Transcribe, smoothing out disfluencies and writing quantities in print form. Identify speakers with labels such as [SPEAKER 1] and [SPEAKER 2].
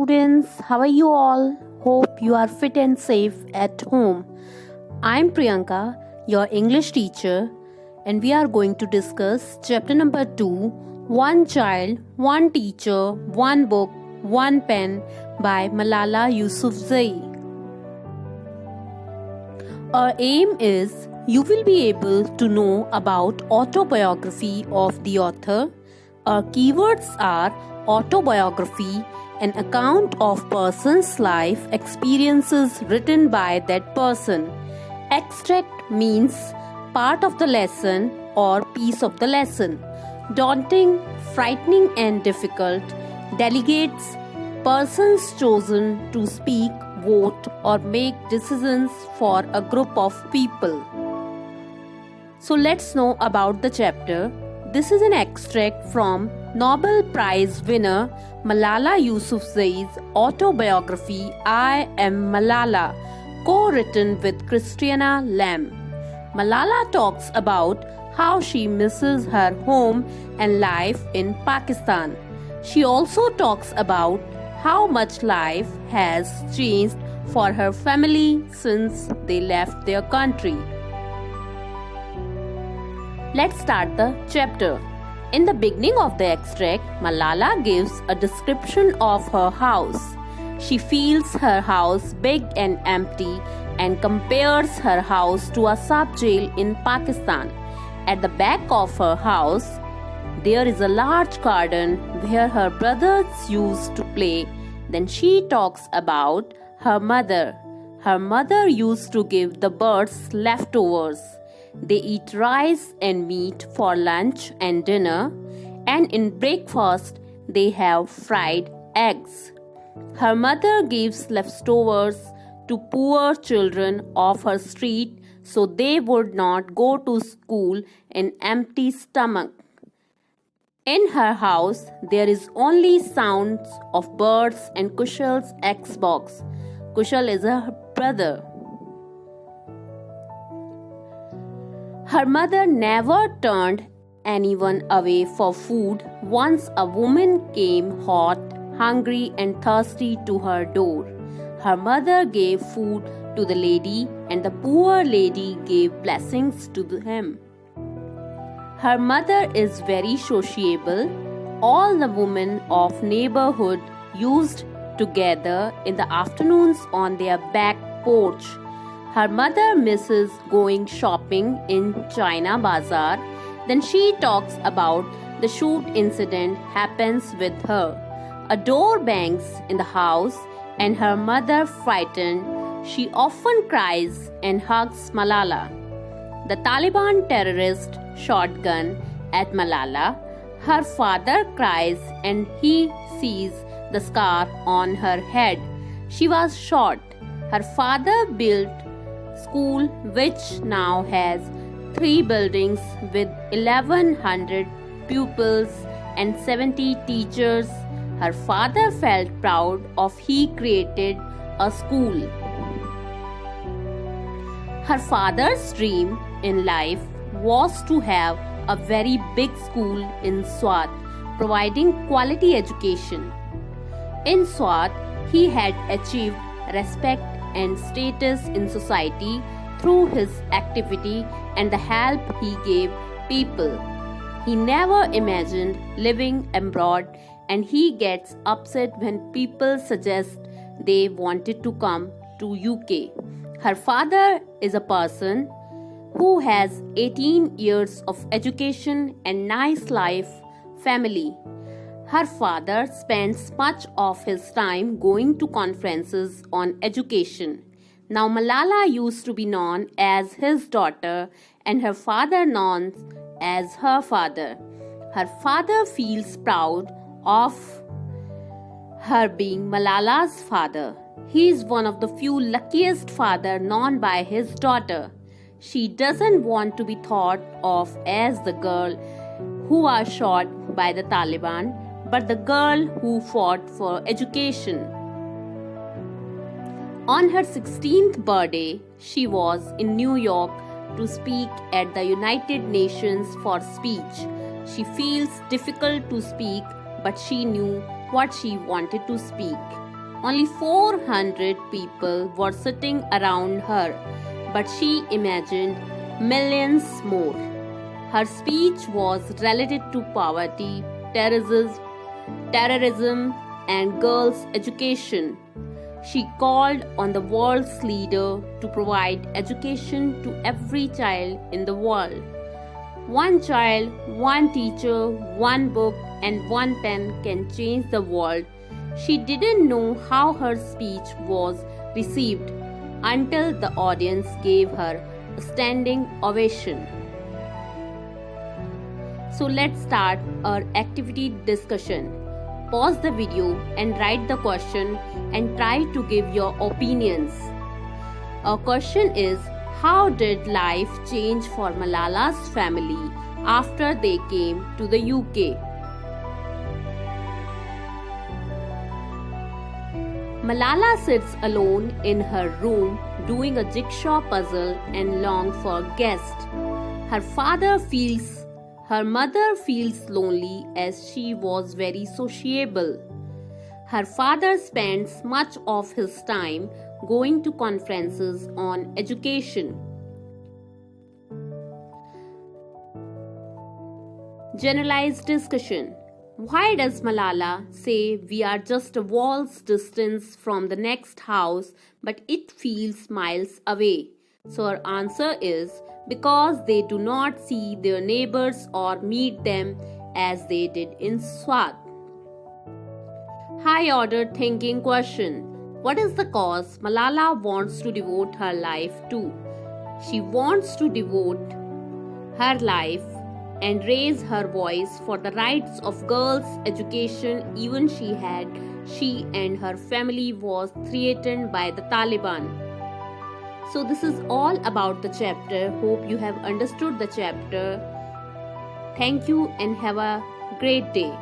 [SPEAKER 1] Students, how are you all? Hope you are fit and safe at home. I'm Priyanka, your English teacher, and we are going to discuss chapter number 2, One Child, One Teacher, One Book, One Pen by Malala Yousafzai. Our aim is you will be able to know about autobiography of the author. Our keywords are autobiography, an account of person's life experiences written by that person. Extract means part of the lesson or piece of the lesson. Daunting, frightening and difficult. Delegates, persons chosen to speak, vote or make decisions for a group of people. So let's know about the chapter. This is an extract from Nobel Prize winner Malala Yousafzai's autobiography I Am Malala, co-written with Christiana Lamb. Malala talks about how she misses her home and life in Pakistan. She also talks about how much life has changed for her family since they left their country. Let's start the chapter. In the beginning of the extract, Malala gives a description of her house. She feels her house big and empty and compares her house to a sub-jail in Pakistan. At the back of her house, there is a large garden where her brothers used to play. Then she talks about her mother. Her mother used to give the birds leftovers. They eat rice and meat for lunch and dinner, and in breakfast they have fried eggs. Her mother gives leftovers to poor children of her street so they would not go to school in empty stomach. In her house there is only sounds of birds and Kushal's Xbox. Kushal is her brother. Her mother never turned anyone away for food. Once a woman came hot, hungry and thirsty to her door. Her mother gave food to the lady and the poor lady gave blessings to him. Her mother is very sociable. All the women of neighborhood used to gather in the afternoons on their back porch. Her mother misses going shopping in China Bazaar. Then she talks about the shoot incident happens with her. A door bangs in the house and her mother frightened. She often cries and hugs Malala. The Taliban terrorist shot gun at Malala. Her father cries and he sees the scar on her head. She was shot. Her father built school which now has 3 buildings with 1100 pupils and 70 teachers. Her father felt proud of he created a school. Her father's dream in life was to have a very big school in Swat, providing quality education. In Swat, he had achieved respect and status in society through his activity and the help he gave people. He never imagined living abroad and he gets upset when people suggest they wanted to come to UK. Her father is a person who has 18 years of education and nice life, family. Her father spends much of his time going to conferences on education. Now Malala used to be known as his daughter and her father known as her father. Her father feels proud of her being Malala's father. He is one of the few luckiest father known by his daughter. She doesn't want to be thought of as the girl who was shot by the Taliban, but the girl who fought for education. On her 16th birthday, she was in New York to speak at the United Nations for speech. She feels difficult to speak, but she knew what she wanted to speak. Only 400 people were sitting around her, but she imagined millions more. Her speech was related to poverty, terrorism, and girls' education. She called on the world's leader to provide education to every child in the world. One child, one teacher, one book, and one pen can change the world. She didn't know how her speech was received until the audience gave her a standing ovation. So let's start our activity discussion. Pause the video and write the question and try to give your opinions. Our question is, how did life change for Malala's family after they came to the UK? Malala sits alone in her room doing a jigsaw puzzle and longs for guests. Her mother feels lonely as she was very sociable. Her father spends much of his time going to conferences on education. Generalized discussion. Why does Malala say we are just a wall's distance from the next house, but it feels miles away? So her answer is because they do not see their neighbors or meet them as they did in Swat. High order thinking question. What is the cause Malala wants to devote her life to? She wants to devote her life and raise her voice for the rights of girls' education even she and her family was threatened by the Taliban. So this is all about the chapter. Hope you have understood the chapter. Thank you and have a great day.